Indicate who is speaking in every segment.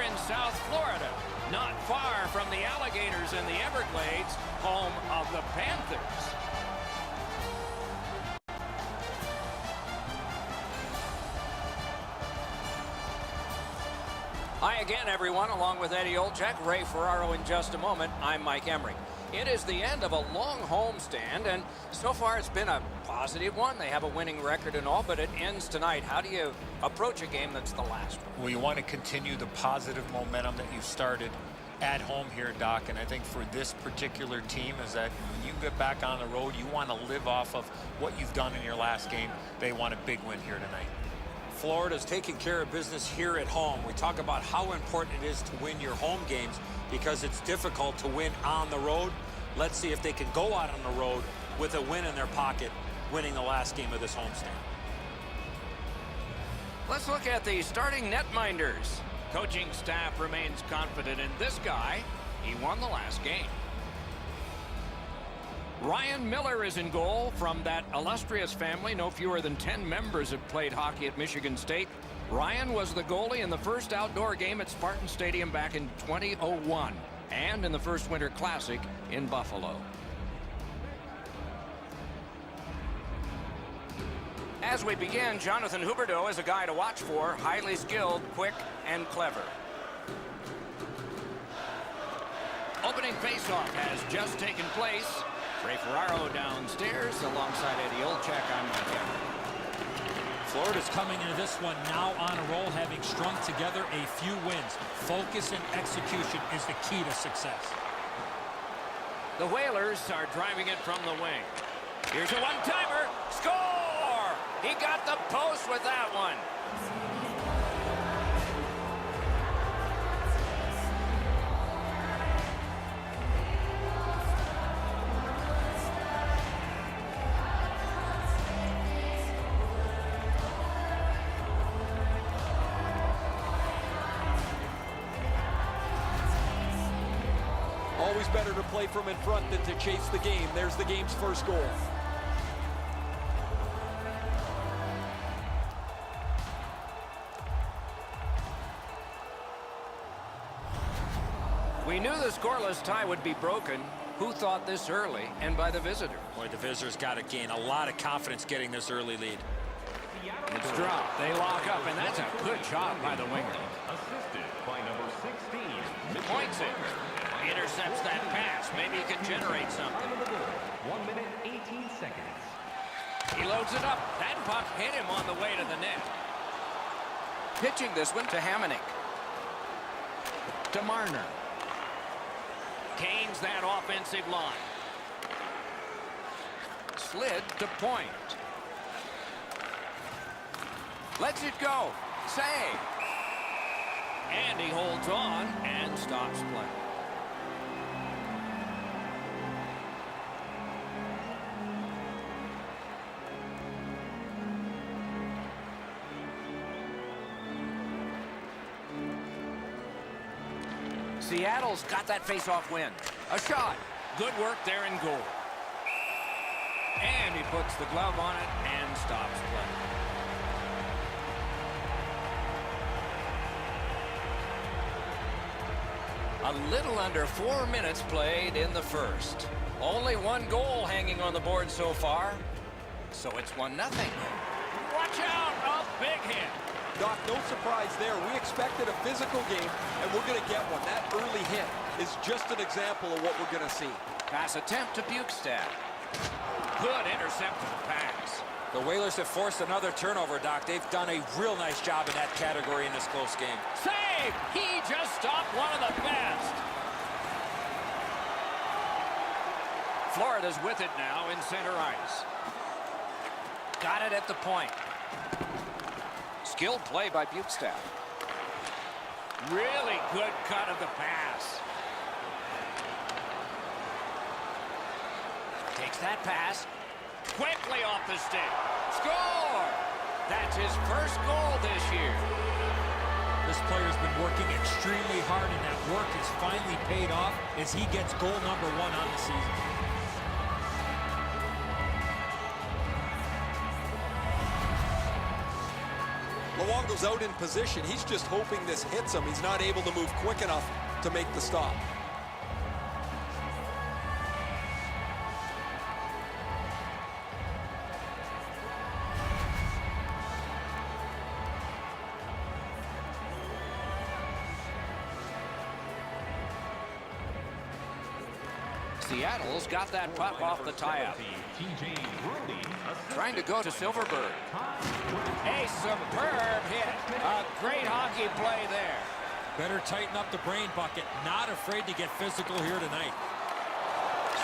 Speaker 1: in South Florida, not far from the alligators in the Everglades, home of the Panthers. Hi again, everyone, along with Eddie Olczyk, Ray Ferraro in just a moment. I'm Mike Emmerich. It is the end of a long homestand, and so far it's been a positive one. They have a winning record and all, but it ends tonight. How do you approach a game that's the last one?
Speaker 2: Well, you want to continue the positive momentum that you started at home here, Doc, and I think for this particular team is that when you get back on the road, you want to live off of what you've done in your last game. They want a big win here tonight.
Speaker 3: Florida's taking care of business here at home. We talk about how important it is to win your home games because it's difficult to win on the road. Let's see if they can go out on the road with a win in their pocket, winning the last game of this homestand.
Speaker 1: Let's look at the starting netminders. Coaching staff remains confident in this guy. He won the last game. Ryan Miller is in goal. From that illustrious family, no fewer than 10 members have played hockey at Michigan State. Ryan was the goalie in the first outdoor game at Spartan Stadium back in 2001 and in the first Winter Classic in Buffalo. As we begin, Jonathan Huberdeau is a guy to watch for. Highly skilled, quick, and clever. Opening faceoff has just taken place. Ray Ferraro downstairs alongside Eddie Olczyk. I'm Mike Emmerich.
Speaker 4: Florida's coming into this one now on a roll, having strung together a few wins. Focus and execution is the key to success.
Speaker 1: The Whalers are driving it from the wing. Here's a one-timer. Score! He got the post with that one.
Speaker 5: Always better to play from in front than to chase the game. There's the game's first goal.
Speaker 1: We knew the scoreless tie would be broken. Who thought this early and by the visitors?
Speaker 3: Boy, the visitors got to gain a lot of confidence getting this early lead.
Speaker 1: It's dropped. They lock up, and that's a good job by the winger.
Speaker 6: Assisted by number 16.
Speaker 1: Points it. Intercepts that pass. Maybe he can generate something.
Speaker 6: 1 minute, 18 seconds.
Speaker 1: He loads it up. That puck hit him on the way to the net. Pitching this one to Hamonic. To Marner. Canes that offensive line. Slid to point. Lets it go. Save. And he holds on and stops play. Seattle's got that face-off win. A shot. Good work there in goal. And he puts the glove on it and stops play. A little under 4 minutes played in the first. Only one goal hanging on the board so far. So it's 1-0. Watch out! A big hit.
Speaker 5: Doc, no surprise there. We expected a physical game, and we're going to get one. That early hit is just an example of what we're going to see.
Speaker 1: Pass attempt to Bukestad. Good intercept to the pass.
Speaker 3: The Whalers have forced another turnover, Doc. They've done a real nice job in that category in this close game.
Speaker 1: Save! He just stopped one of the best. Florida's with it now in center ice. Got it at the point. Skilled play by Bukestad. Really good cut of the pass. Takes that pass. Quickly off the stick. Score! That's his first goal this year.
Speaker 4: This player's been working extremely hard, and that work has finally paid off as he gets goal number 1 on the season.
Speaker 5: ball goes out in position. He's just hoping this hits him. He's not able to move quick enough to make the stop.
Speaker 1: Seattle's got that puck off the tie-up. Trying to go to Silverberg. A superb hit. A great hockey play there.
Speaker 4: Better tighten up the brain bucket. Not afraid to get physical here tonight.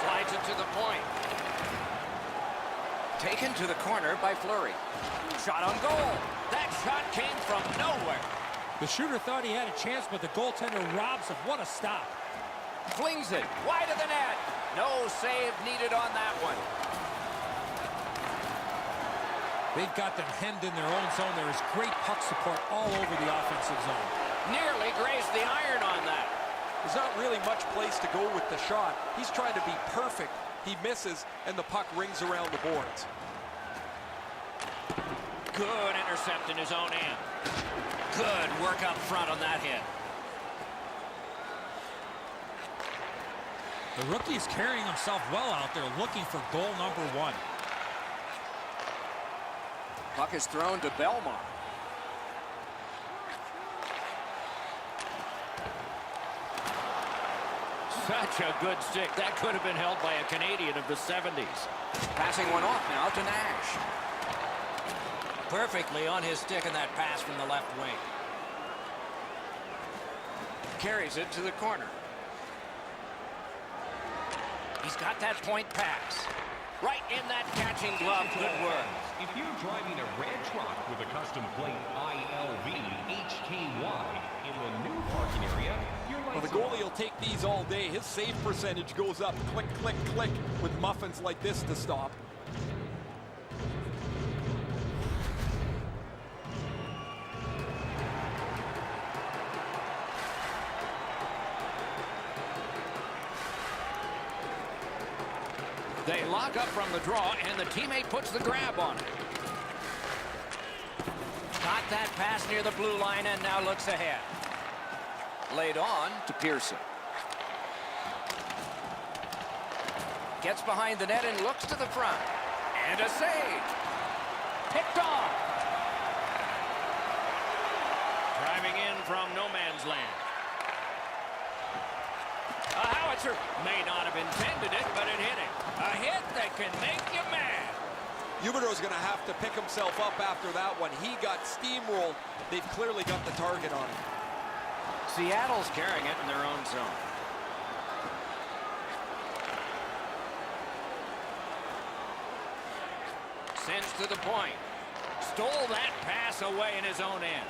Speaker 1: Slides it to the point. Taken to the corner by Fleury. Shot on goal. That shot came from nowhere.
Speaker 4: The shooter thought he had a chance, but the goaltender robs him. What a stop.
Speaker 1: Flings it wide of the net. No save needed on that one.
Speaker 4: They've got them hemmed in their own zone. There is great puck support all over the offensive zone.
Speaker 1: Nearly grazed the iron on that.
Speaker 5: There's not really much place to go with the shot. He's trying to be perfect. He misses, and the puck rings around the boards.
Speaker 1: Good intercept in his own end. Good work up front on that hit.
Speaker 4: The rookie is carrying himself well out there, looking for goal number 1.
Speaker 1: Puck is thrown to Belmar. Such a good stick. That could have been held by a Canadian of the 70s. Passing one off now to Nash. Perfectly on his stick in that pass from the left wing. Carries it to the corner. He's got that point pass. Right in that catching glove. Good work.
Speaker 6: If you're driving a red truck with a custom plate ILV-HKY in the new parking area,
Speaker 5: Well, the goalie will take these all day. His save percentage goes up. Click, click, click with muffins like this to stop.
Speaker 1: They lock up from the draw, and the teammate puts the grab on it. Got that pass near the blue line, and now looks ahead. Laid on to Pearson. Gets behind the net and looks to the front. And a save. Picked off. Driving in from no man's land. A howitzer may not have intended it, but it hit him. A hit that can make you mad.
Speaker 5: Huberdeau's going to have to pick himself up after that one. He got steamrolled. They've clearly got the target on him.
Speaker 1: Seattle's carrying it in their own zone. Sends to the point. Stole that pass away in his own end.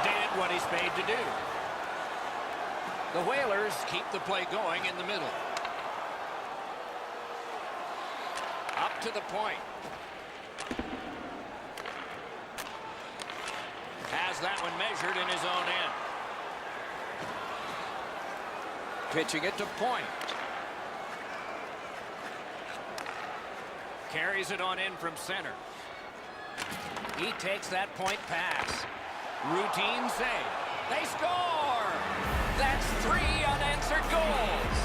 Speaker 1: Did what he's paid to do. The Whalers keep the play going in the middle. Up to the point. Has that one measured in his own end. Pitching it to point. Carries it on in from center. He takes that point pass. Routine save. They score! That's 3 unanswered goals.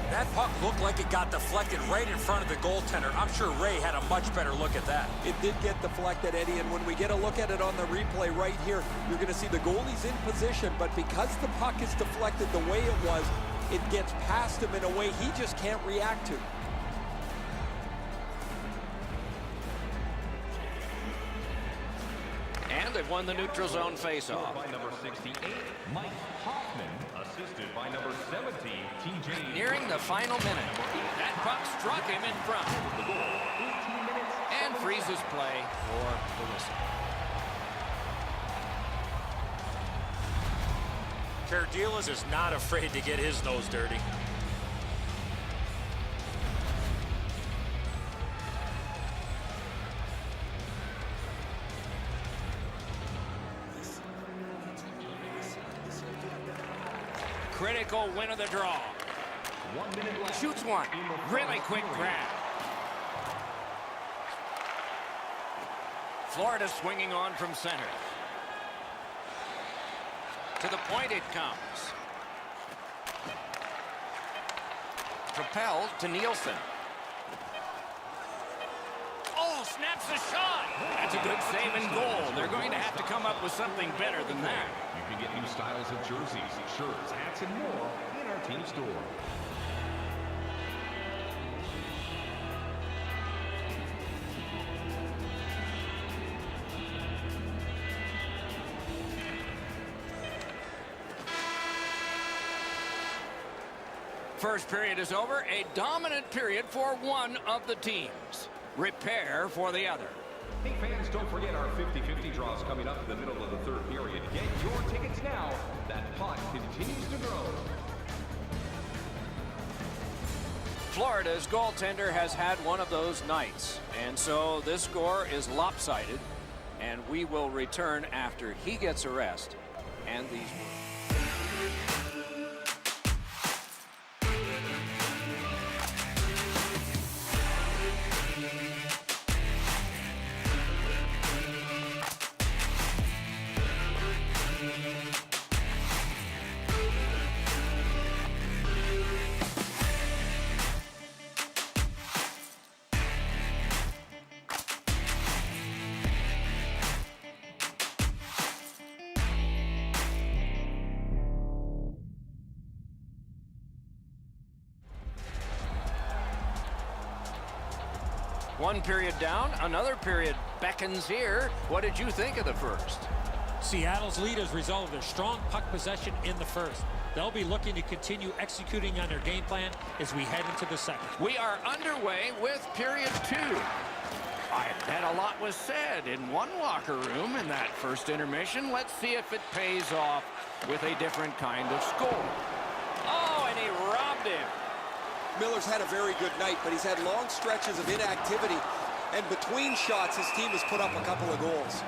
Speaker 3: That puck looked like it got deflected right in front of the goaltender. I'm sure Ray had a much better look at that.
Speaker 5: It did get deflected, Eddie, and when we get a look at it on the replay right here, you're going to see the goalie's in position, but because the puck is deflected the way it was, it gets past him in a way he just can't react to.
Speaker 1: And they've won the neutral zone faceoff.
Speaker 6: by number 68, Mike Hoffman, assisted by number 70, TJ.
Speaker 1: Nearing the final minute. That puck struck him in front.
Speaker 6: The goal, 18 minutes.
Speaker 1: And freezes play for the whistle.
Speaker 3: Cardilas is not afraid to get his nose dirty.
Speaker 1: critical win of the draw.
Speaker 6: 1 minute left.
Speaker 1: Shoots one. Really quick grab. Florida swinging on from center. To the point it comes. Propelled to Nielsen. Oh, snaps a shot. That's a good save and goal. They're going to have to come up with something better than that.
Speaker 6: You can get new styles of jerseys, shirts, hats, and more in our team store.
Speaker 1: First period is over. A dominant period for one of the teams. Repair for the other.
Speaker 6: Hey fans, don't forget our 50-50 draws coming up in the middle of the third period. Get your tickets now. That pot continues to grow.
Speaker 1: Florida's goaltender has had one of those nights, and so this score is lopsided, and we will return after he gets a rest and these. One period down, another period beckons here. What did you think of the first?
Speaker 4: Seattle's lead is a result of their strong puck possession in the first. They'll be looking to continue executing on their game plan as we head into the second.
Speaker 1: We are underway with period two. I bet a lot was said in one locker room in that first intermission. Let's see if it pays off with a different kind of score. Oh, and he robbed him.
Speaker 5: Miller's had a very good night, but he's had long stretches of inactivity, and between shots, his team has put up a couple of goals.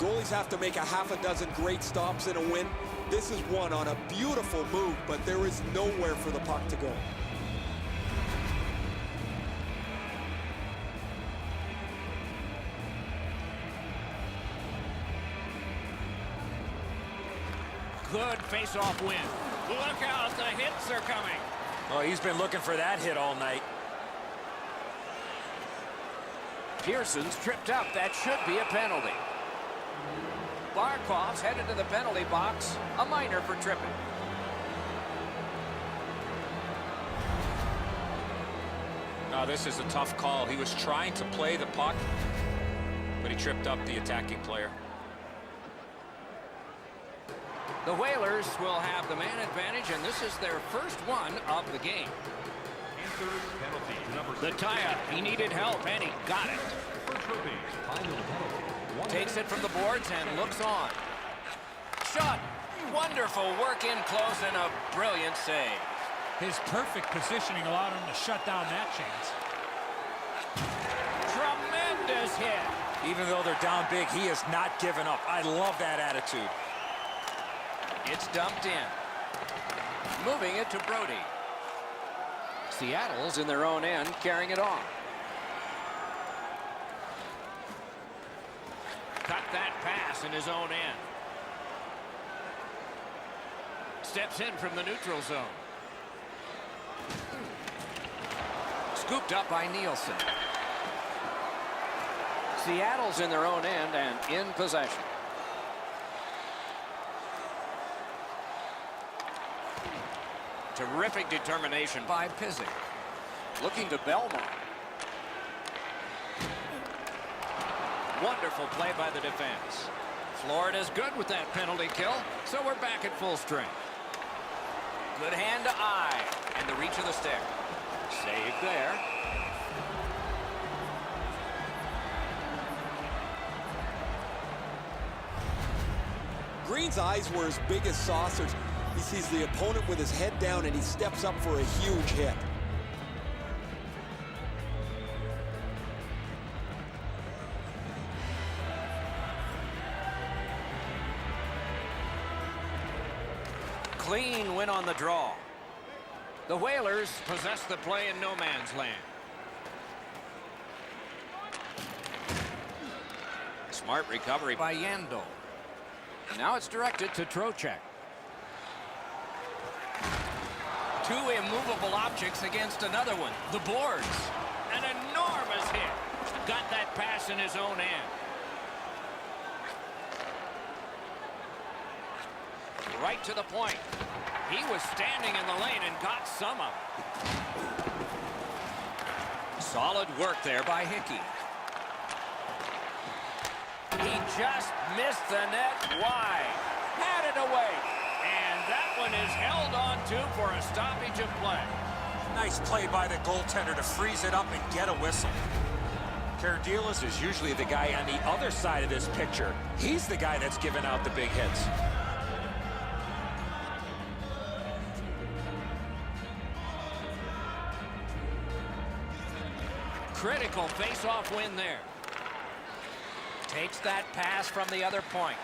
Speaker 5: Goalies have to make a half a dozen great stops in a win. This is one on a beautiful move, but there is nowhere for the puck to go.
Speaker 1: Good face-off win. Look out, the hits are coming.
Speaker 3: Oh, he's been looking for that hit all night.
Speaker 1: Pearson's tripped up. That should be a penalty. Barkov's headed to the penalty box. A minor for tripping.
Speaker 3: Now, this is a tough call. He was trying to play the puck, but he tripped up the attacking player.
Speaker 1: The Whalers will have the man advantage, and this is their first one of the game.
Speaker 6: Panthers penalty to number
Speaker 1: The
Speaker 6: 6.
Speaker 1: tie-up. He needed help, and he got it.
Speaker 6: For tripping, final penalty. 1
Speaker 1: Takes
Speaker 6: minute.
Speaker 1: it from the boards and looks on. Shot. Wonderful work in close and a brilliant save.
Speaker 4: His perfect positioning allowed him to shut down that chance.
Speaker 1: Tremendous hit.
Speaker 3: Even though they're down big, he has not given up. I love that attitude.
Speaker 1: It's dumped in. Moving it to Brody. Seattle's in their own end, carrying it on. Cut that pass in his own end. Steps in from the neutral zone. Scooped up by Nielsen. Seattle's in their own end and in possession. Terrific determination by Pizik. Looking to Belmont. Wonderful play by the defense. Florida's good with that penalty kill, so we're back at full strength. Good hand to eye, and the reach of the stick. Save there.
Speaker 5: Green's eyes were as big as saucers. He sees the opponent with his head down, and he steps up for a huge hit.
Speaker 1: clean win on the draw. The Whalers possess the play in no man's land. Smart recovery by Yandel. Now it's directed to Trocheck. Two immovable objects against another one. The boards. An enormous hit. Got that pass in his own end. Right to the point. He was standing in the lane and got some of it. Solid work there by Hickey. He just missed the net wide. Had it away. And that one is held on to for a stoppage of play.
Speaker 3: Nice play by the goaltender to freeze it up and get a whistle. Karadilas is usually the guy on the other side of this picture. He's the guy that's giving out the big hits.
Speaker 1: Critical face-off win there. Takes that pass from the other point.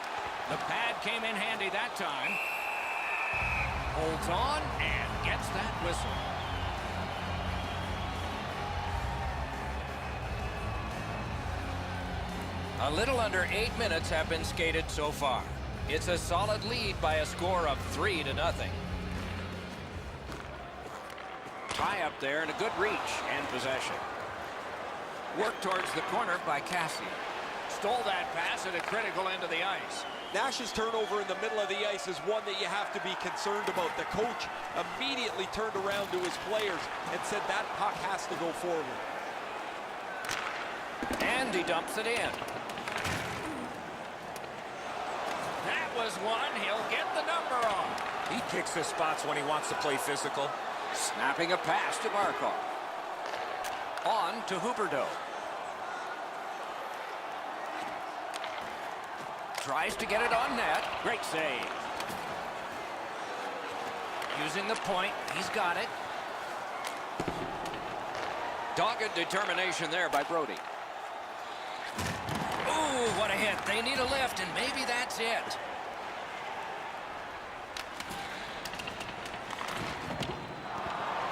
Speaker 1: The pad came in handy that time. Holds on and gets that whistle. A little under 8 minutes have been skated so far. It's a solid lead by a score of 3-0. High up there and a good reach and possession. Work towards the corner by Cassie. Stole that pass at a critical end of the ice.
Speaker 5: Nash's turnover in the middle of the ice is one that you have to be concerned about. The coach immediately turned around to his players and said that puck has to go forward.
Speaker 1: And he dumps it in. That was one he'll get the number on.
Speaker 3: He picks his spots when he wants to play physical.
Speaker 1: Snapping a pass to Barkov. On to Huberdeau. Tries to get it on net. Great save. Using the point. He's got it. Dogged determination there by Brody. Ooh, what a hit. They need a lift, and maybe that's it.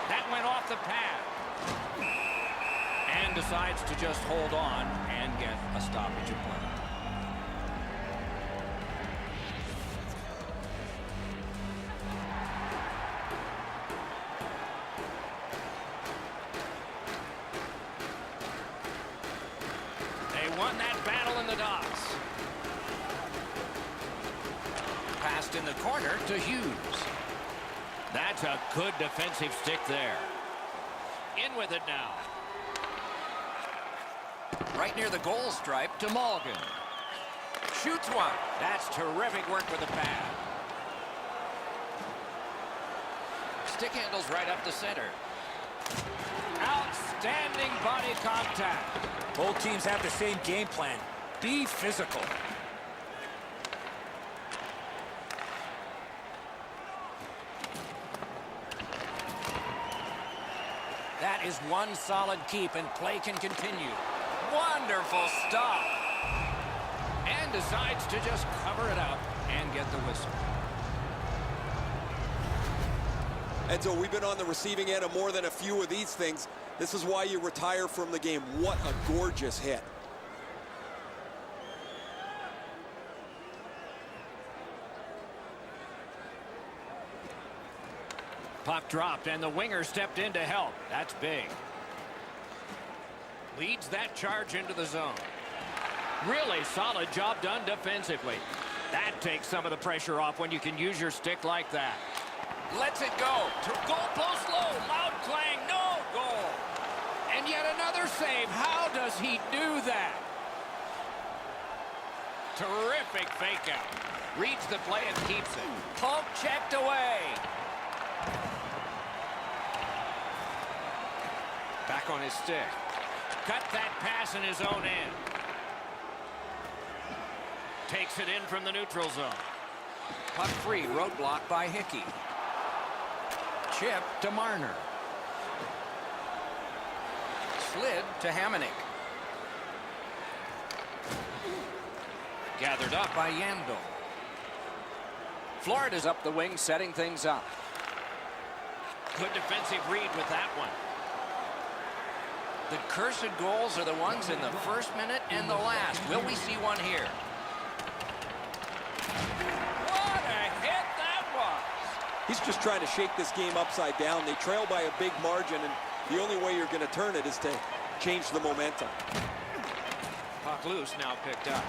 Speaker 1: That went off the pad. And decides to just hold on and get a stoppage of play. Won that battle in the docks. Passed in the corner to Hughes. That's a good defensive stick there. In with it now. Right near the goal stripe to Morgan. Shoots one. That's terrific work with the pad. Stick handles right up the center. Outstanding body contact.
Speaker 3: Both teams have the same game plan. Be physical.
Speaker 1: That is one solid keep, and play can continue. Wonderful stop. And decides to just cover it up and get the whistle.
Speaker 5: And so we've been on the receiving end of more than a few of these things. This is why you retire from the game. What a gorgeous hit.
Speaker 1: Puck dropped, and the winger stepped in to help. That's big. Leads that charge into the zone. Really solid job done defensively. That takes some of the pressure off when you can use your stick like that. Lets it go. Goal post low. Loud clang. No goal. And yet another save. How does he do that? Terrific fake out. Reads the play and keeps it. Poke checked away. Back on his stick. Cut that pass in his own end. Takes it in from the neutral zone. Puck free. Roadblock by Hickey. Chip to Marner. Slid to Hamonic. Gathered up by Yandel. Florida's up the wing, setting things up. Good defensive read with that one. The cursed goals are the ones in the first minute and the last. Will we see one here? What a hit that was!
Speaker 5: He's just trying to shake this game upside down. They trail by a big margin, and the only way you're going to turn it is to change the momentum.
Speaker 1: Puck loose, now picked up.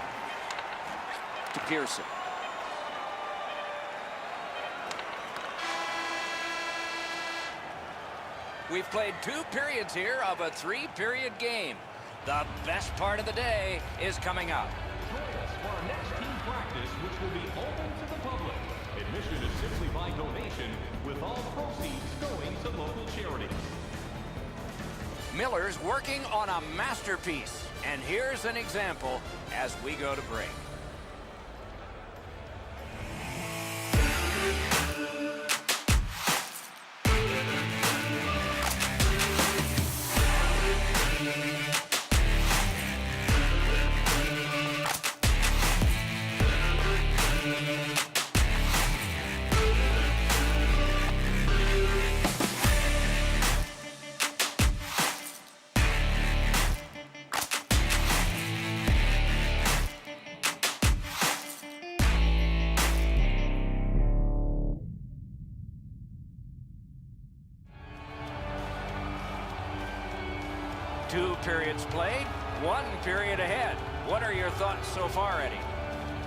Speaker 1: To Pearson. We've played 2 periods here of a 3-period game. The best part of the day is coming up.
Speaker 6: Join us for our next team practice, which will be open to the public. Admission is simply by donation, with all proceeds going to local charities.
Speaker 1: Miller's working on a masterpiece. And here's an example as we go to break. Two periods played, 1 period ahead. What are your thoughts so far, Eddie?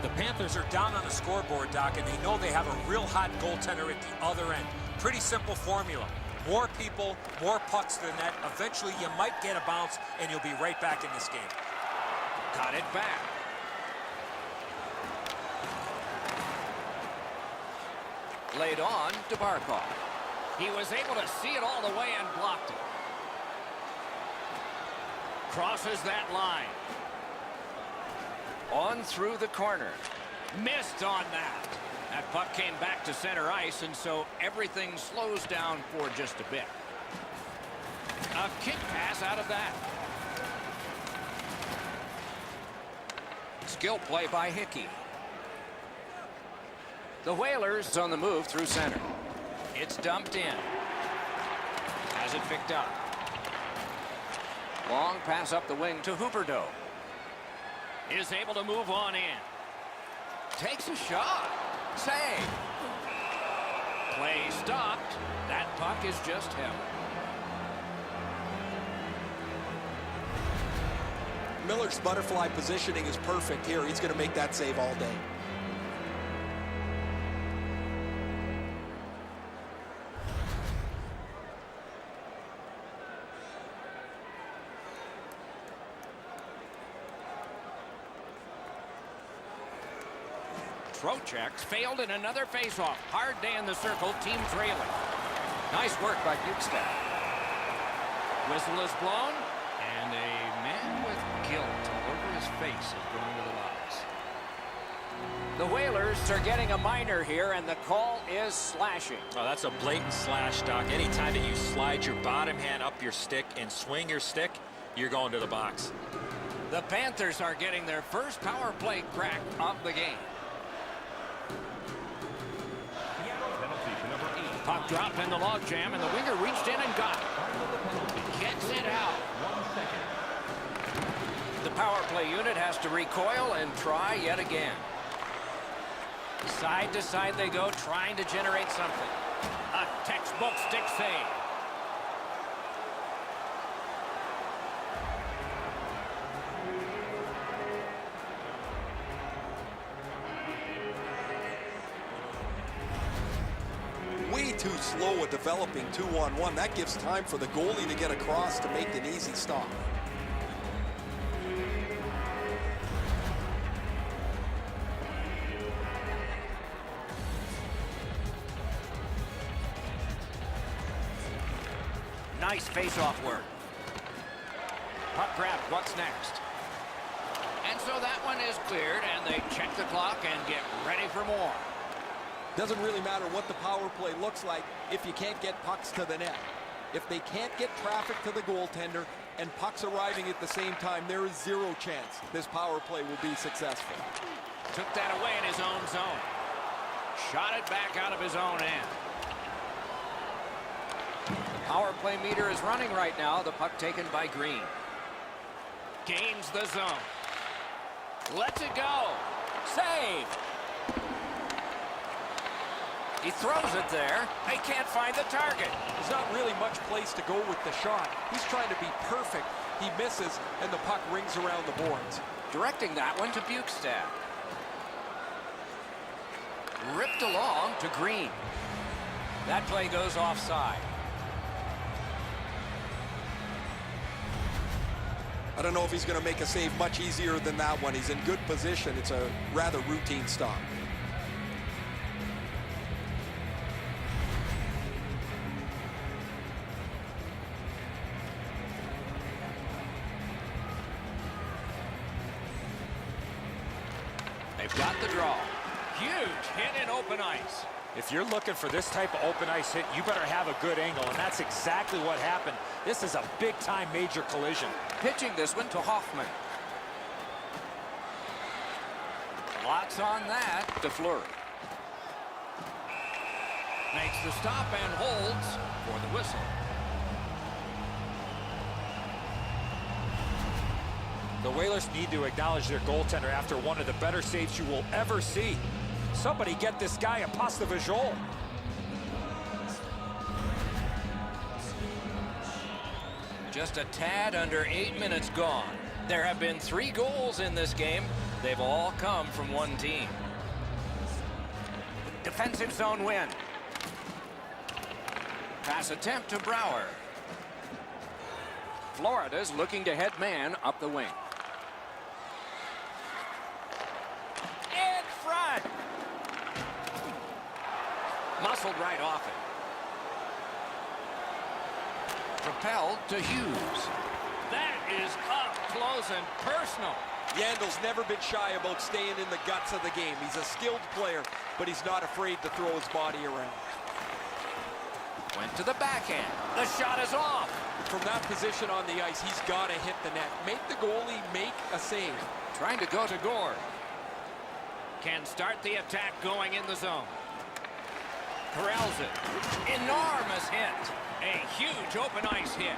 Speaker 3: The Panthers are down on the scoreboard, Doc, and they know they have a real hot goaltender at the other end. Pretty simple formula. More people, more pucks to the net. Eventually, you might get a bounce, and you'll be right back in this game.
Speaker 1: Got it back. Laid on to Barkov. He was able to see it all the way and blocked it. Crosses that line. On through the corner. Missed on that. That puck came back to center ice, and so everything slows down for just a bit. A kick pass out of that. Skill play by Hickey. The Whalers on the move through center. It's dumped in. Has it picked up. Long pass up the wing to Huberdeau. Is able to move on in. Takes a shot. Save. Play stopped. That puck is just held.
Speaker 5: Miller's butterfly positioning is perfect here. He's going to make that save all day.
Speaker 1: Trocheck's failed in another faceoff. Hard day in the circle, team trailing. Nice work by Bukestad. Whistle is blown, and a man with guilt over his face is going to the box. The Whalers are getting a minor here, and the call is slashing.
Speaker 2: Oh, that's a blatant slash, Doc. Anytime that you slide your bottom hand up your stick and swing your stick, you're going to the box.
Speaker 1: The Panthers are getting their first power play crack of the game. Puck dropped in the logjam, and the winger reached in and got it. Gets it out.
Speaker 6: 1 second.
Speaker 1: The power play unit has to recoil and try yet again. Side to side they go, trying to generate something. A textbook stick save.
Speaker 5: Way too slow at developing 2-on-1. That gives time for the goalie to get across to make an easy stop.
Speaker 1: Nice face-off work. Puck grab, what's next? And so that one is cleared, and they check the clock and get ready for more.
Speaker 5: Doesn't really matter what the power play looks like if you can't get pucks to the net. If they can't get traffic to the goaltender and pucks arriving at the same time, there is zero chance this power play will be successful.
Speaker 1: Took that away in his own zone. Shot it back out of his own end. Power play meter is running right now. The puck taken by Green. Gains the zone. Lets it go. Save. He throws it there. They can't find the target.
Speaker 5: There's not really much place to go with the shot. He's trying to be perfect. He misses, and the puck rings around the boards.
Speaker 1: Directing that one to Bukestad. Ripped along to Green. That play goes offside.
Speaker 5: I don't know if he's going to make a save much easier than that one. He's in good position. It's a rather routine stop.
Speaker 1: They've got the draw. Huge hit in open ice.
Speaker 2: If you're looking for this type of open ice hit, you better have a good angle, and that's exactly what happened. This is a big-time major collision.
Speaker 1: Pitching this one to Hoffman. Lots on that to Fleury. Makes the stop and holds for the whistle.
Speaker 2: The Whalers need to acknowledge their goaltender after one of the better saves you will ever see. Somebody get this guy a pasta visual.
Speaker 1: Just a tad under 8 minutes gone. There have been 3 goals in this game. They've all come from one team. Defensive zone win. Pass attempt to Brouwer. Florida's looking to head man up the wing. In front. Muscled right off it. Propelled to Hughes. That is up close and personal.
Speaker 5: Yandel's never been shy about staying in the guts of the game. He's a skilled player, but he's not afraid to throw his body around.
Speaker 1: Went to the backhand. The shot is off.
Speaker 5: From that position on the ice, he's got to hit the net. Make the goalie make a save.
Speaker 1: Trying to go to Gord. Can start the attack going in the zone. Corrals it. Enormous hit. A huge open ice hit.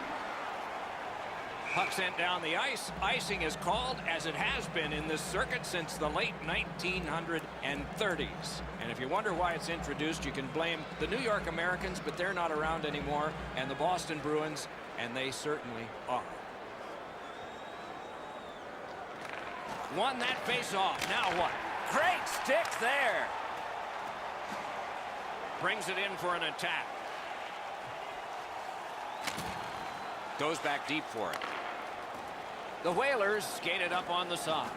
Speaker 1: Puck sent down the ice. Icing is called, as it has been in this circuit since the late 1930s. And if you wonder why it's introduced, you can blame the New York Americans, but they're not around anymore, and the Boston Bruins, and they certainly are. Won that face-off. Now what? Great stick there. Brings it in for an attack. Goes back deep for it. The Whalers skated up on the side.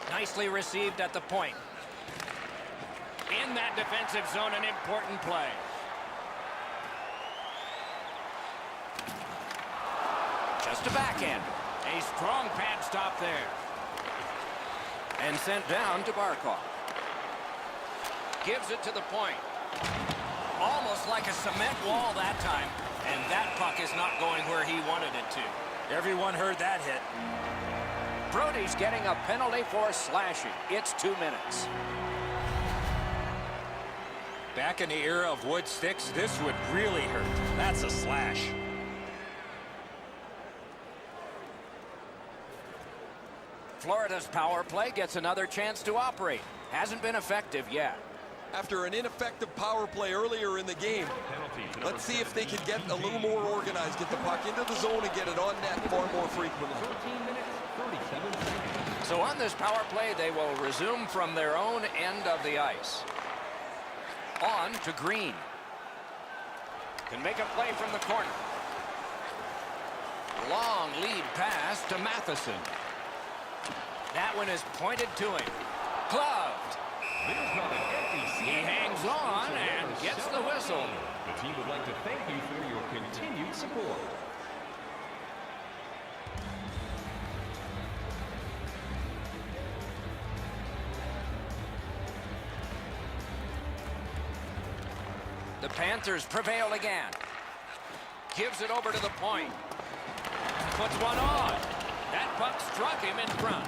Speaker 1: Nicely received at the point. In that defensive zone, an important play. Just a backhand. A strong pad stop there. And sent down to Barkov. Gives it to the point. Almost like a cement wall that time. And that puck is not going where he wanted it to.
Speaker 2: Everyone heard that hit.
Speaker 1: Brody's getting a penalty for slashing. It's 2 minutes.
Speaker 2: Back in the era of wood sticks, this would really hurt. That's a slash.
Speaker 1: Florida's power play gets another chance to operate. Hasn't been effective yet.
Speaker 5: After an ineffective power play earlier in the game, let's see if they can get a little more organized, get the puck into the zone and get it on net far more frequently.
Speaker 6: 13 minutes, 37 seconds.
Speaker 1: So on this power play, they will resume from their own end of the ice. On to Green. Can make a play from the corner. Long lead pass to Matheson. That one is pointed to him. Gloved.
Speaker 6: There's not an empty seat.
Speaker 1: He hangs on and gets the whistle.
Speaker 6: The team would like to thank you for your continued support.
Speaker 1: The Panthers prevail again. Gives it over to the point. Puts one on. That puck struck him in front.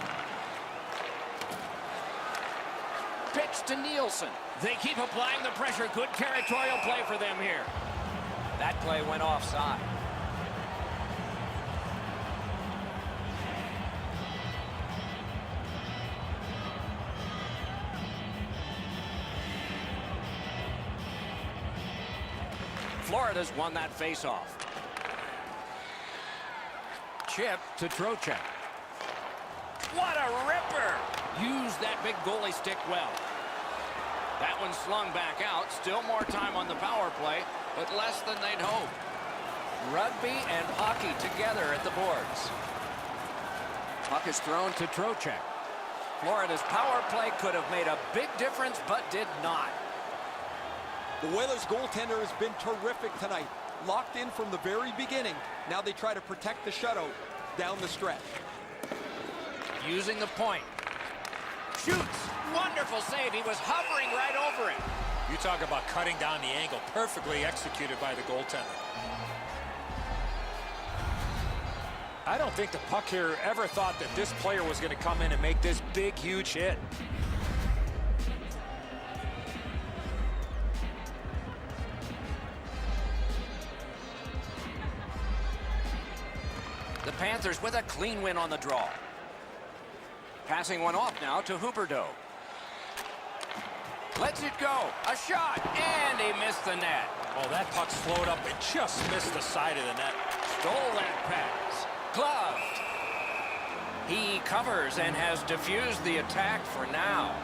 Speaker 1: pitch to Nielsen. They keep applying the pressure. Good territorial play for them here. That play went offside. Florida's won that face-off. Chip to Trocheck. What a ripper! Use that big goalie stick well. That one slung back out. Still more time on the power play, but less than they'd hoped. Rugby and hockey together at the boards. Puck is thrown to Trocheck. Florida's power play could have made a big difference, but did not.
Speaker 5: The Whalers goaltender has been terrific tonight. Locked in from the very beginning. Now they try to protect the shutout down the stretch.
Speaker 1: Using the point. Shoots. Wonderful save. He was hovering right over it.
Speaker 2: You talk about cutting down the angle. Perfectly executed by the goaltender. I don't think the puck here ever thought that this player was going to come in and make this big, huge hit.
Speaker 1: The Panthers with a clean win on the draw. Passing one off now to Huberdeau. Lets it go. A shot. And he missed the net.
Speaker 2: Oh, that puck slowed up and just missed the side of the net.
Speaker 1: Stole that pass. Gloved. He covers and has diffused the attack for now.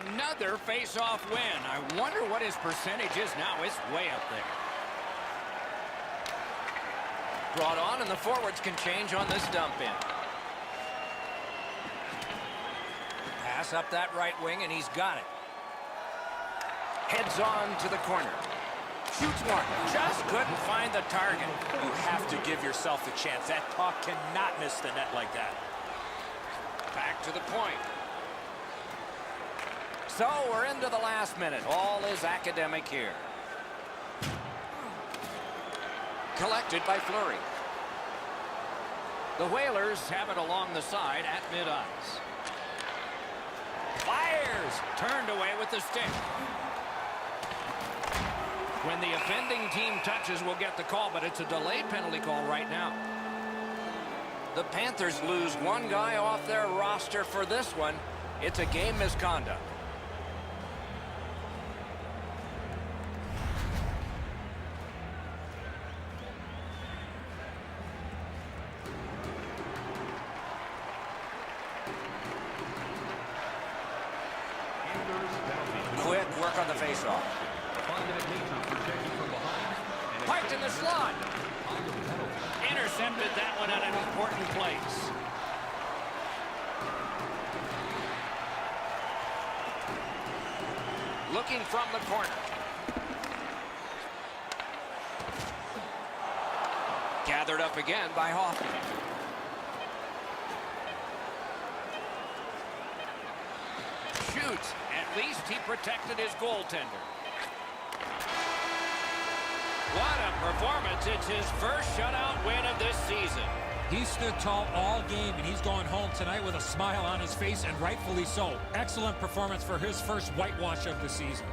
Speaker 1: Another face-off win. I wonder what his percentage is now. It's way up there. Brought on, and the forwards can change on this dump in. Pass up that right wing, and he's got it. Heads on to the corner. Shoots one. Just couldn't find the target.
Speaker 2: You have to give yourself a chance. That puck cannot miss the net like that.
Speaker 1: Back to the point. So we're into the last minute. All is academic here. Collected by Fleury. The Whalers have it along the side at mid-ice. Fires! Turned away with the stick. When the offending team touches, we'll get the call, but it's a delayed penalty call right now. The Panthers lose one guy off their roster for this one. It's a game misconduct. Quick work on the faceoff. Parked in the slot. Intercepted that one at an important place. Looking from the corner. Gathered up again by Hoffman. Shoots. At least he protected his goaltender. What a performance. It's his first shutout win of this season.
Speaker 4: He stood tall all game, and he's going home tonight with a smile on his face, and rightfully so. Excellent performance for his first whitewash of the season.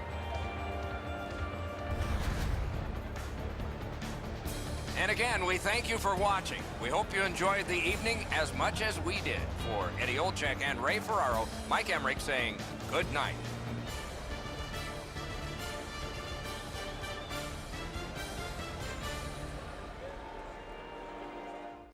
Speaker 1: And again, we thank you for watching. We hope you enjoyed the evening as much as we did. For Eddie Olczyk and Ray Ferraro, Mike Emmerich saying good night.